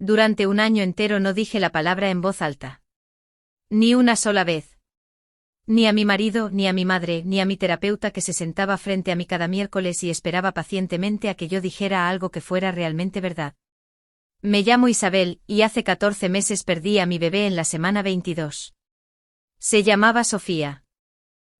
Durante un año entero no dije la palabra en voz alta. Ni una sola vez. Ni a mi marido, ni a mi madre, ni a mi terapeuta que se sentaba frente a mí cada miércoles y esperaba pacientemente a que yo dijera algo que fuera realmente verdad. Me llamo Isabel, y hace 14 meses perdí a mi bebé en la semana 22. Se llamaba Sofía.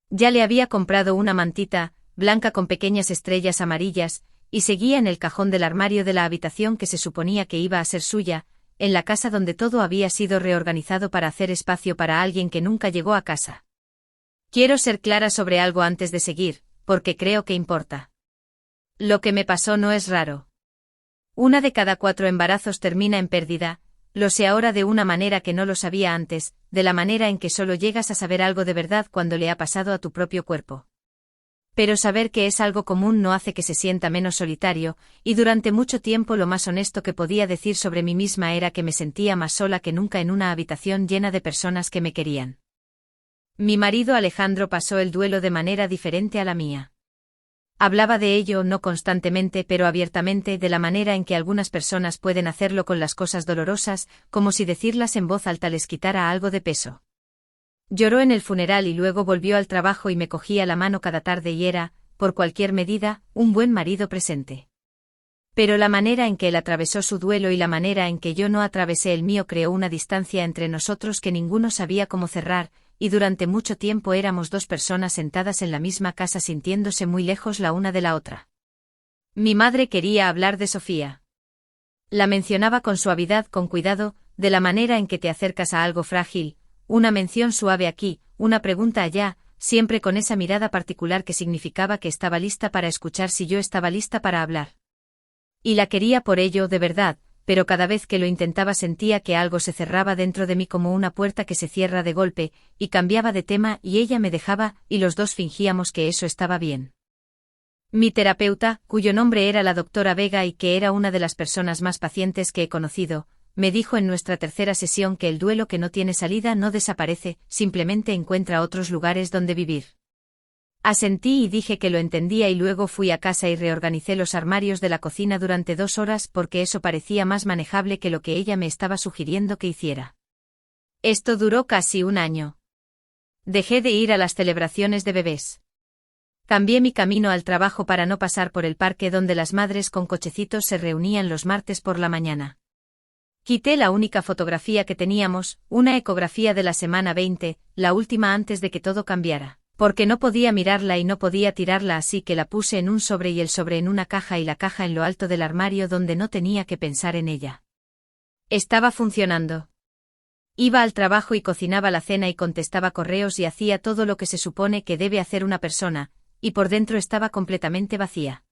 Ya le había comprado una mantita, blanca con pequeñas estrellas amarillas, y seguía en el cajón del armario de la habitación que se suponía que iba a ser suya, en la casa donde todo había sido reorganizado para hacer espacio para alguien que nunca llegó a casa. Quiero ser clara sobre algo antes de seguir, porque creo que importa. Lo que me pasó no es raro. 1 de cada 4 embarazos termina en pérdida, lo sé ahora de una manera que no lo sabía antes, de la manera en que solo llegas a saber algo de verdad cuando le ha pasado a tu propio cuerpo. Pero saber que es algo común no hace que se sienta menos solitario, y durante mucho tiempo lo más honesto que podía decir sobre mí misma era que me sentía más sola que nunca en una habitación llena de personas que me querían. Mi marido Alejandro pasó el duelo de manera diferente a la mía. Hablaba de ello no constantemente pero abiertamente, de la manera en que algunas personas pueden hacerlo con las cosas dolorosas, como si decirlas en voz alta les quitara algo de peso. Lloró en el funeral y luego volvió al trabajo y me cogía la mano cada tarde y era, por cualquier medida, un buen marido presente. Pero la manera en que él atravesó su duelo y la manera en que yo no atravesé el mío creó una distancia entre nosotros que ninguno sabía cómo cerrar, y durante mucho tiempo éramos 2 personas sentadas en la misma casa sintiéndose muy lejos la una de la otra. Mi madre quería hablar de Sofía. La mencionaba con suavidad, con cuidado, de la manera en que te acercas a algo frágil, una mención suave aquí, una pregunta allá, siempre con esa mirada particular que significaba que estaba lista para escuchar si yo estaba lista para hablar. Y la quería por ello, de verdad, pero cada vez que lo intentaba sentía que algo se cerraba dentro de mí como una puerta que se cierra de golpe, y cambiaba de tema y ella me dejaba, y los dos fingíamos que eso estaba bien. Mi terapeuta, cuyo nombre era la doctora Vega y que era una de las personas más pacientes que he conocido, me dijo en nuestra tercera sesión que el duelo que no tiene salida no desaparece, simplemente encuentra otros lugares donde vivir. Asentí y dije que lo entendía y luego fui a casa y reorganicé los armarios de la cocina durante 2 horas porque eso parecía más manejable que lo que ella me estaba sugiriendo que hiciera. Esto duró casi un año. Dejé de ir a las celebraciones de bebés. Cambié mi camino al trabajo para no pasar por el parque donde las madres con cochecitos se reunían los martes por la mañana. Quité la única fotografía que teníamos, una ecografía de la semana 20, la última antes de que todo cambiara, porque no podía mirarla y no podía tirarla, así que la puse en un sobre y el sobre en una caja y la caja en lo alto del armario donde no tenía que pensar en ella. Estaba funcionando. Iba al trabajo y cocinaba la cena y contestaba correos y hacía todo lo que se supone que debe hacer una persona, y por dentro estaba completamente vacía.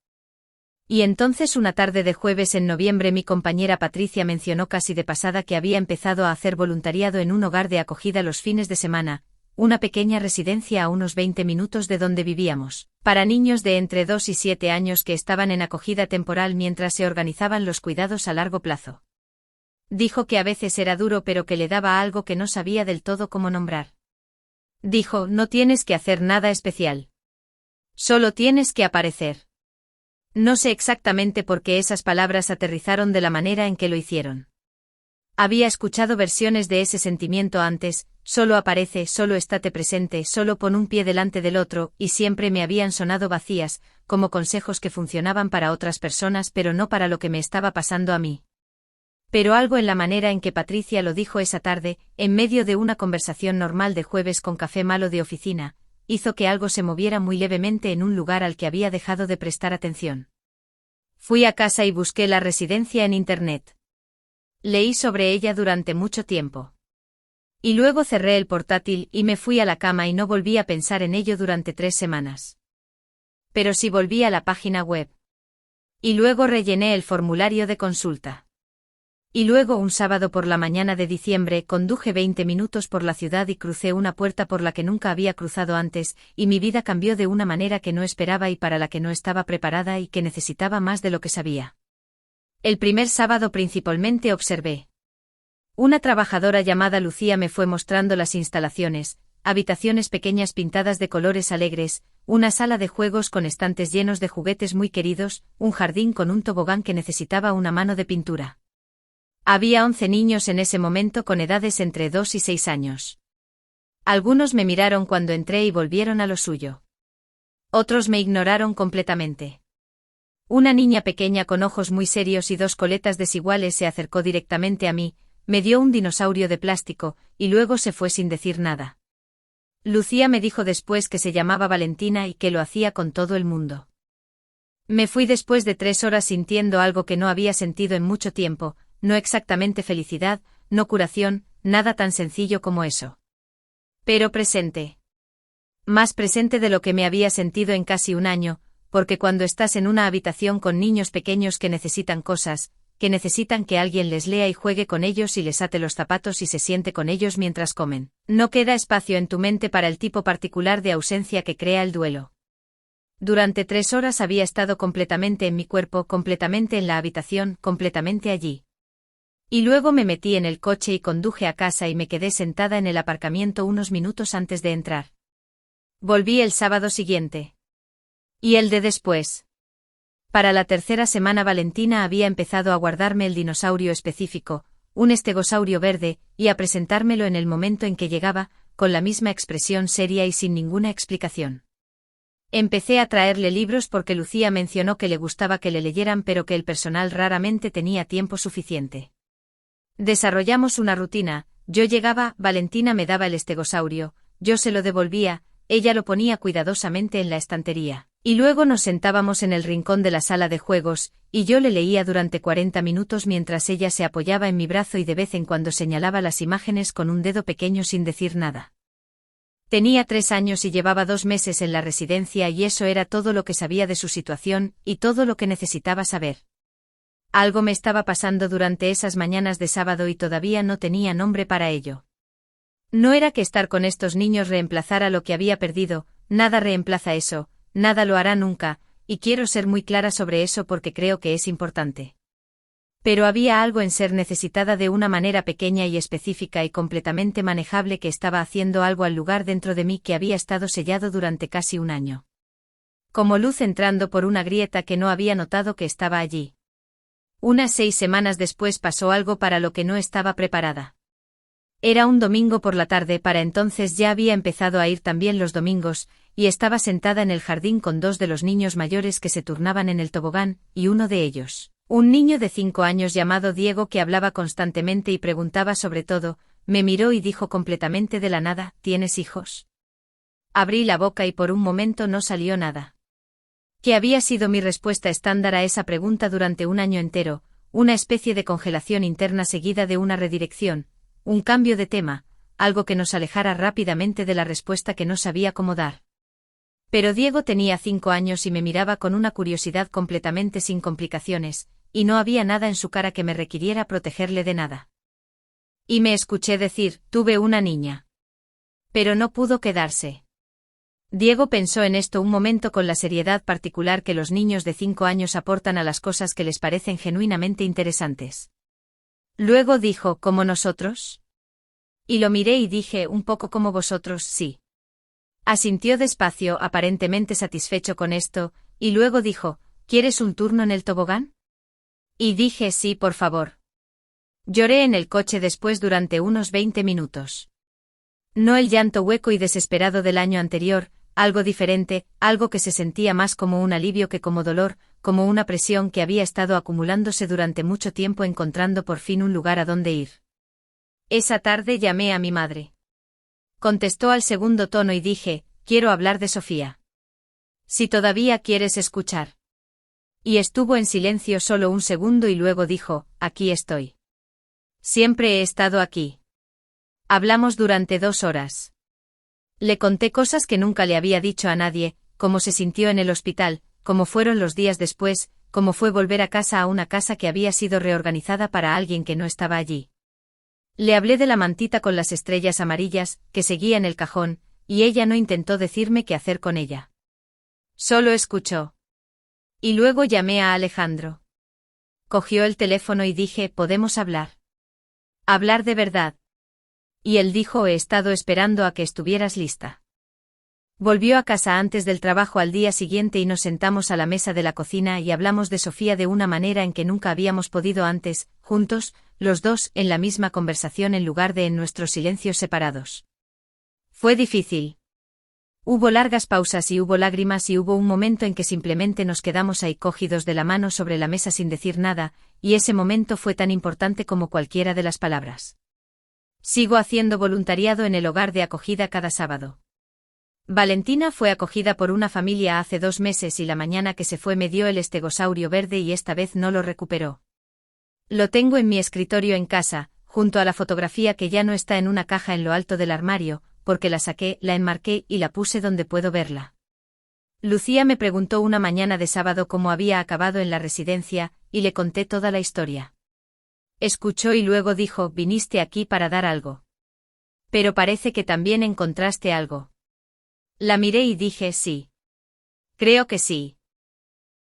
Y entonces una tarde de jueves en noviembre mi compañera Patricia mencionó casi de pasada que había empezado a hacer voluntariado en un hogar de acogida los fines de semana, una pequeña residencia a unos 20 minutos de donde vivíamos, para niños de entre 2 y 7 años que estaban en acogida temporal mientras se organizaban los cuidados a largo plazo. Dijo que a veces era duro pero que le daba algo que no sabía del todo cómo nombrar. Dijo, no tienes que hacer nada especial. Solo tienes que aparecer. No sé exactamente por qué esas palabras aterrizaron de la manera en que lo hicieron. Había escuchado versiones de ese sentimiento antes, solo aparece, solo estate presente, solo pon un pie delante del otro, y siempre me habían sonado vacías, como consejos que funcionaban para otras personas pero no para lo que me estaba pasando a mí. Pero algo en la manera en que Patricia lo dijo esa tarde, en medio de una conversación normal de jueves con café malo de oficina, hizo que algo se moviera muy levemente en un lugar al que había dejado de prestar atención. Fui a casa y busqué la residencia en Internet. Leí sobre ella durante mucho tiempo. Y luego cerré el portátil y me fui a la cama y no volví a pensar en ello durante 3 semanas. Pero sí volví a la página web. Y luego rellené el formulario de consulta. Y luego un sábado por la mañana de diciembre conduje 20 minutos por la ciudad y crucé una puerta por la que nunca había cruzado antes, y mi vida cambió de una manera que no esperaba y para la que no estaba preparada y que necesitaba más de lo que sabía. El primer sábado principalmente observé. Una trabajadora llamada Lucía me fue mostrando las instalaciones, habitaciones pequeñas pintadas de colores alegres, una sala de juegos con estantes llenos de juguetes muy queridos, un jardín con un tobogán que necesitaba una mano de pintura. Había 11 niños en ese momento con edades entre 2 y 6 años. Algunos me miraron cuando entré y volvieron a lo suyo. Otros me ignoraron completamente. Una niña pequeña con ojos muy serios y dos coletas desiguales se acercó directamente a mí, me dio un dinosaurio de plástico, y luego se fue sin decir nada. Lucía me dijo después que se llamaba Valentina y que lo hacía con todo el mundo. Me fui después de 3 horas sintiendo algo que no había sentido en mucho tiempo, no exactamente felicidad, no curación, nada tan sencillo como eso. Pero presente. Más presente de lo que me había sentido en casi un año, porque cuando estás en una habitación con niños pequeños que necesitan cosas, que necesitan que alguien les lea y juegue con ellos y les ate los zapatos y se siente con ellos mientras comen, no queda espacio en tu mente para el tipo particular de ausencia que crea el duelo. Durante 3 horas había estado completamente en mi cuerpo, completamente en la habitación, completamente allí. Y luego me metí en el coche y conduje a casa y me quedé sentada en el aparcamiento unos minutos antes de entrar. Volví el sábado siguiente. Y el de después. Para la 3ª semana Valentina había empezado a guardarme el dinosaurio específico, un estegosaurio verde, y a presentármelo en el momento en que llegaba, con la misma expresión seria y sin ninguna explicación. Empecé a traerle libros porque Lucía mencionó que le gustaba que le leyeran pero que el personal raramente tenía tiempo suficiente. Desarrollamos una rutina, yo llegaba, Valentina me daba el estegosaurio, yo se lo devolvía, ella lo ponía cuidadosamente en la estantería, y luego nos sentábamos en el rincón de la sala de juegos, y yo le leía durante 40 minutos mientras ella se apoyaba en mi brazo y de vez en cuando señalaba las imágenes con un dedo pequeño sin decir nada. Tenía 3 años y llevaba 2 meses en la residencia y eso era todo lo que sabía de su situación, y todo lo que necesitaba saber. Algo me estaba pasando durante esas mañanas de sábado y todavía no tenía nombre para ello. No era que estar con estos niños reemplazara lo que había perdido, nada reemplaza eso, nada lo hará nunca, y quiero ser muy clara sobre eso porque creo que es importante. Pero había algo en ser necesitada de una manera pequeña y específica y completamente manejable que estaba haciendo algo al lugar dentro de mí que había estado sellado durante casi un año. Como luz entrando por una grieta que no había notado que estaba allí. Unas 6 semanas después pasó algo para lo que no estaba preparada. Era un domingo por la tarde, para entonces ya había empezado a ir también los domingos, y estaba sentada en el jardín con 2 de los niños mayores que se turnaban en el tobogán, y uno de ellos, un niño de 5 años llamado Diego que hablaba constantemente y preguntaba sobre todo, me miró y dijo completamente de la nada, ¿tienes hijos? Abrí la boca y por un momento no salió nada. ¿Qué había sido mi respuesta estándar a esa pregunta durante un año entero? Una especie de congelación interna seguida de una redirección, un cambio de tema, algo que nos alejara rápidamente de la respuesta que no sabía cómo dar. Pero Diego tenía 5 años y me miraba con una curiosidad completamente sin complicaciones, y no había nada en su cara que me requiriera protegerle de nada. Y me escuché decir, tuve una niña. Pero no pudo quedarse. Diego pensó en esto un momento con la seriedad particular que los niños de 5 años aportan a las cosas que les parecen genuinamente interesantes. Luego dijo, ¿como nosotros? Y lo miré y dije, un poco como vosotros, sí. Asintió despacio, aparentemente satisfecho con esto, y luego dijo, ¿quieres un turno en el tobogán? Y dije, sí, por favor. Lloré en el coche después durante unos 20 minutos. No el llanto hueco y desesperado del año anterior, algo diferente, algo que se sentía más como un alivio que como dolor, como una presión que había estado acumulándose durante mucho tiempo encontrando por fin un lugar a donde ir. Esa tarde llamé a mi madre. Contestó al segundo tono y dije, quiero hablar de Sofía. Si todavía quieres escuchar. Y estuvo en silencio solo un segundo y luego dijo, aquí estoy. Siempre he estado aquí. Hablamos durante 2 horas. Le conté cosas que nunca le había dicho a nadie, cómo se sintió en el hospital, cómo fueron los días después, cómo fue volver a casa a una casa que había sido reorganizada para alguien que no estaba allí. Le hablé de la mantita con las estrellas amarillas, que seguía en el cajón, y ella no intentó decirme qué hacer con ella. Solo escuchó. Y luego llamé a Alejandro. Cogió el teléfono y dije, ¿podemos hablar? Hablar de verdad. Y él dijo, he estado esperando a que estuvieras lista. Volvió a casa antes del trabajo al día siguiente y nos sentamos a la mesa de la cocina y hablamos de Sofía de una manera en que nunca habíamos podido antes, juntos, los dos en la misma conversación en lugar de en nuestros silencios separados. Fue difícil. Hubo largas pausas y hubo lágrimas y hubo un momento en que simplemente nos quedamos ahí cogidos de la mano sobre la mesa sin decir nada, y ese momento fue tan importante como cualquiera de las palabras. Sigo haciendo voluntariado en el hogar de acogida cada sábado. Valentina fue acogida por una familia hace 2 meses y la mañana que se fue me dio el estegosaurio verde y esta vez no lo recuperó. Lo tengo en mi escritorio en casa, junto a la fotografía que ya no está en una caja en lo alto del armario, porque la saqué, la enmarqué y la puse donde puedo verla. Lucía me preguntó una mañana de sábado cómo había acabado en la residencia, y le conté toda la historia. Escuchó y luego dijo, «¿Viniste aquí para dar algo? Pero parece que también encontraste algo». La miré y dije, «Sí. Creo que sí».